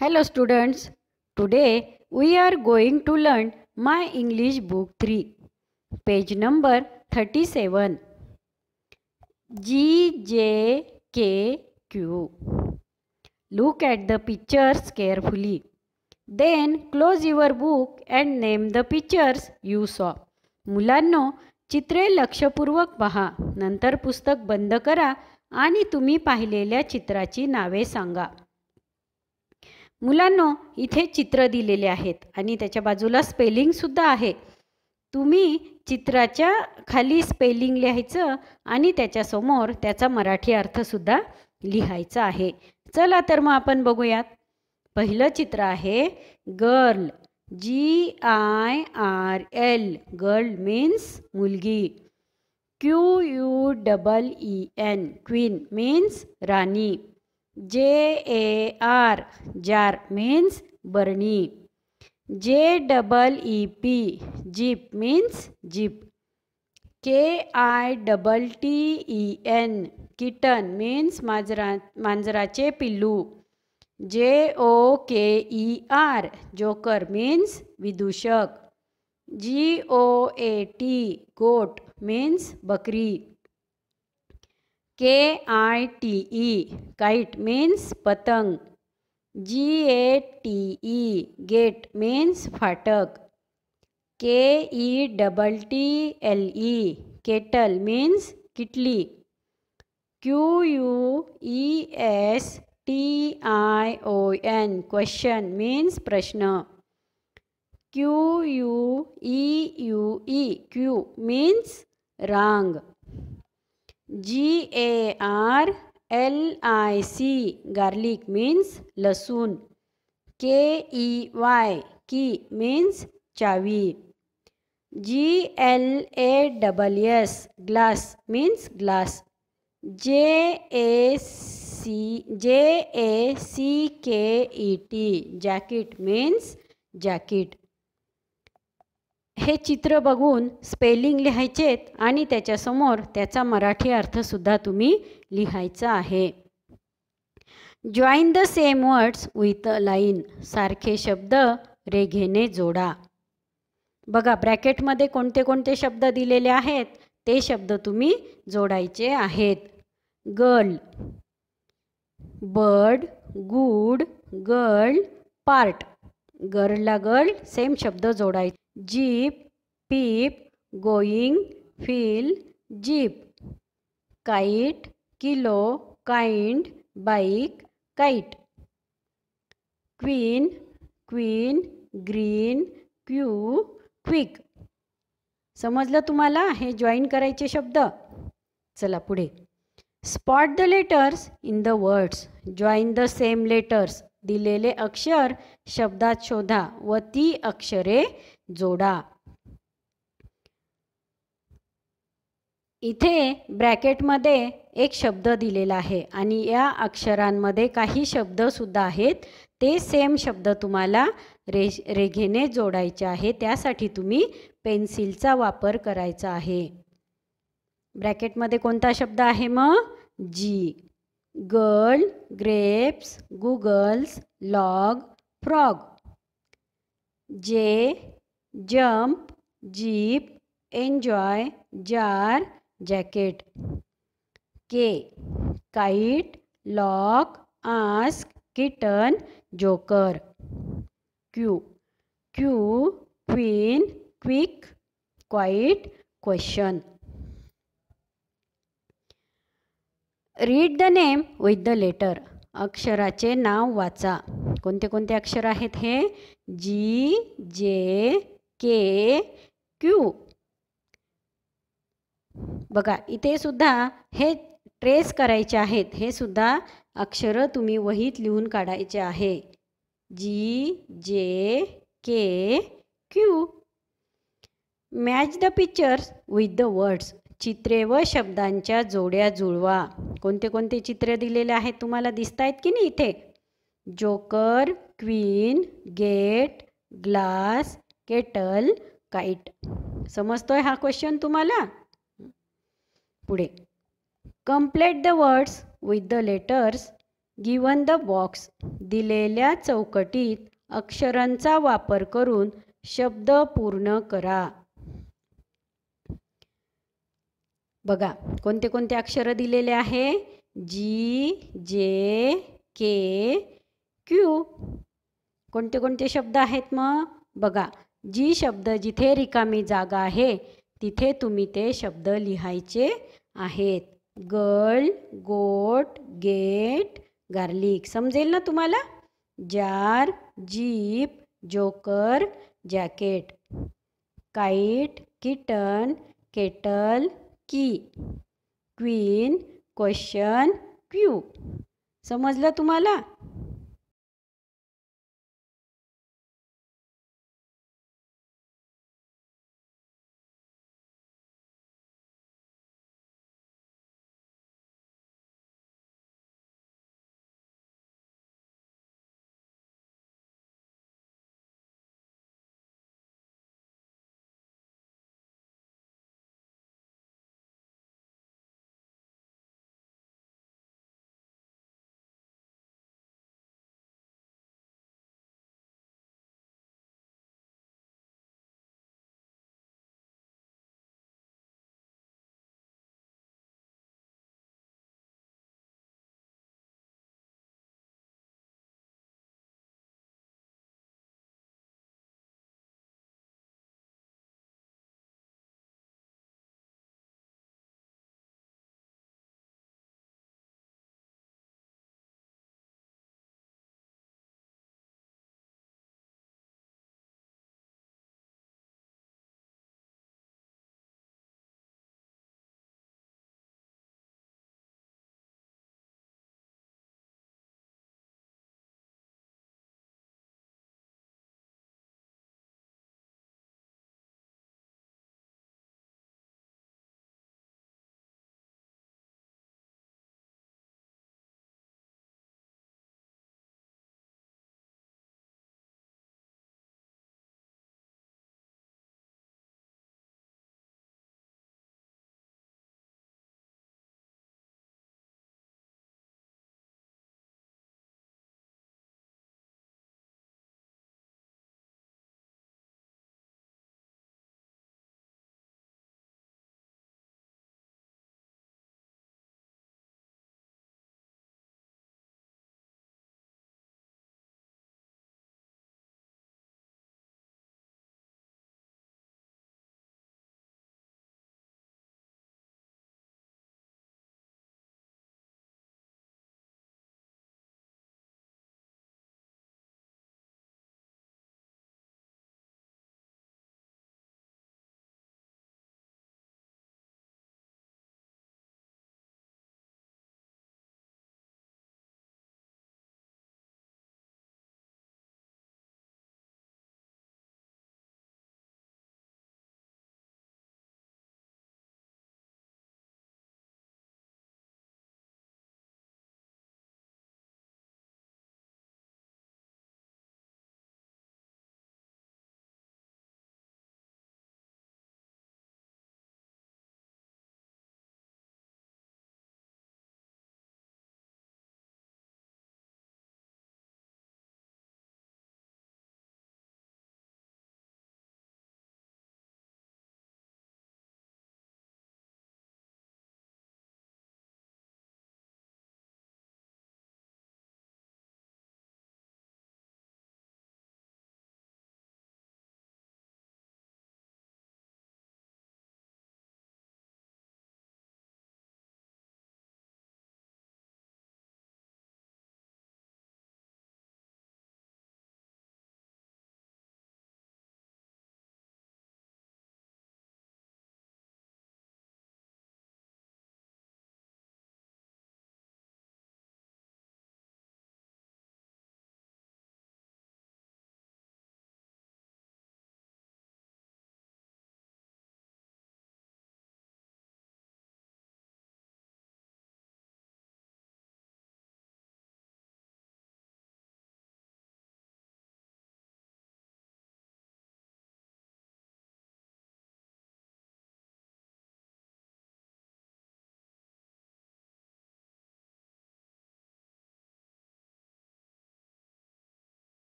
Hello students, today we are going to learn my English book 3, page number 37. GJKQ. Look at the pictures carefully. Then close your book and name the pictures you saw. मुलांनो, चित्रे लक्षपूर्वक पहा. नंतर पुस्तक बंद करा आणि तुम्ही पाहिलेल्या चित्राची नावे सांगा. मुलांनो, इथे चित्र दिलेले आहेत आणि त्याच्या बाजूला स्पेलिंग सुद्धा आहे. तुम्ही चित्राच्या खाली स्पेलिंग लिहायचं आणि त्याच्या समोर त्याचा मराठी अर्थ सुद्धा लिहायचा आहे. चला तर मग आपण बघूयात. पहिलं चित्र आहे गर्ल. GIRL. गर्ल मीन्स मुलगी. QUEEN. क्वीन मीन्स राणी. JAR. जार means बरणी. JEEP. jeep means jeep. KITTEN. kitten means मांजराचे पिल्लू. JOKER. Joker means विदूषक. GOAT. goat means बकरी. KITE. kite means पतंग. GATE. gate means फाटक. KETTLE. kettle means किटली. QUESTION. question means प्रश्न. QUEUE. queue means रांग. GARLIC. garlic means लसूण. KEY. key means चावी. GLASS. glass means glass. JACKET. jacket means jacket. हे चित्र बघून spelling लिहायचेत आणि त्याच्यासमोर त्याचा मराठी अर्थ सुद्धा तुम्ही लिहायचा आहे. Join the same words with a line. सारखे शब्द रेघेने जोडा. बघा ब्रॅकेटमध्ये कोणते कोणते शब्द दिलेले आहेत ते शब्द तुम्ही जोडायचे आहेत. Girl, bird, good, girl, part. गर्लला गर्ल सेम शब्द जोडायचे. Jeep, peep, going, feel, jeep. Kite, kilo, kind, bike, kite. Queen, queen, green, Q, quick. समजलं तुम्हाला हे जॉईन करायचे शब्द? चला पुढे. Spot the letters in the words. Join the same letters. दिलेले अक्षर शब्दात शोधा व ती अक्षरे जोडा. इथे ब्रॅकेटमध्ये एक शब्द दिलेला आहे आणि या अक्षरांमध्ये काही शब्द सुद्धा आहेत. ते सेम शब्द तुम्हाला रेघेने जोडायचे आहे. त्यासाठी तुम्ही पेन्सिलचा वापर करायचा आहे. ब्रॅकेटमध्ये कोणता शब्द आहे मग? G. Girl, grapes, goggles, log, frog. J, jump, jeep, enjoy, jar, jacket. K, kite, lock, ask, kitten, joker. Q, Q, queen, quick, quite, question. Read the name with the letter. अक्षराचे नाव वाचा. कोणते कोणते अक्षर आहेत हे? GJKQ. बघा इथे सुद्धा हे ट्रेस करायचे आहेत. हे सुद्धा अक्षर तुम्ही वहीत लिहून काढायचे आहे. GJKQ. Match the pictures with the words. चित्रे व शब्दांच्या जोड्या जुळवा. कोणते कोणते चित्र दिलेले आहेत तुम्हाला दिसत आहेत की नाही इथे? Joker, queen, gate, glass, kettle, kite. समजतोय हा क्वेश्चन तुम्हाला? पुढे. Complete the words with the letters given the box, दिलेल्या चौकटीत अक्षरांचा वापर करून शब्द पूर्ण करा. बघा कोणते कोणते अक्षर दिलेले आहे. जी, जे, के, क्यू. कोणते कोणते शब्द आहेत मग बघा. जी शब्द जिथे रिकामी जागा आहे तिथे तुम्ही ते शब्द लिहायचे आहेत. गर्ल, गोट, गेट, गार्लिक. समजेल ना तुम्हाला. Jar, jeep, joker, jacket. Kite, kitten, kettle, key. Queen, question, Q. समजलं तुम्हाला.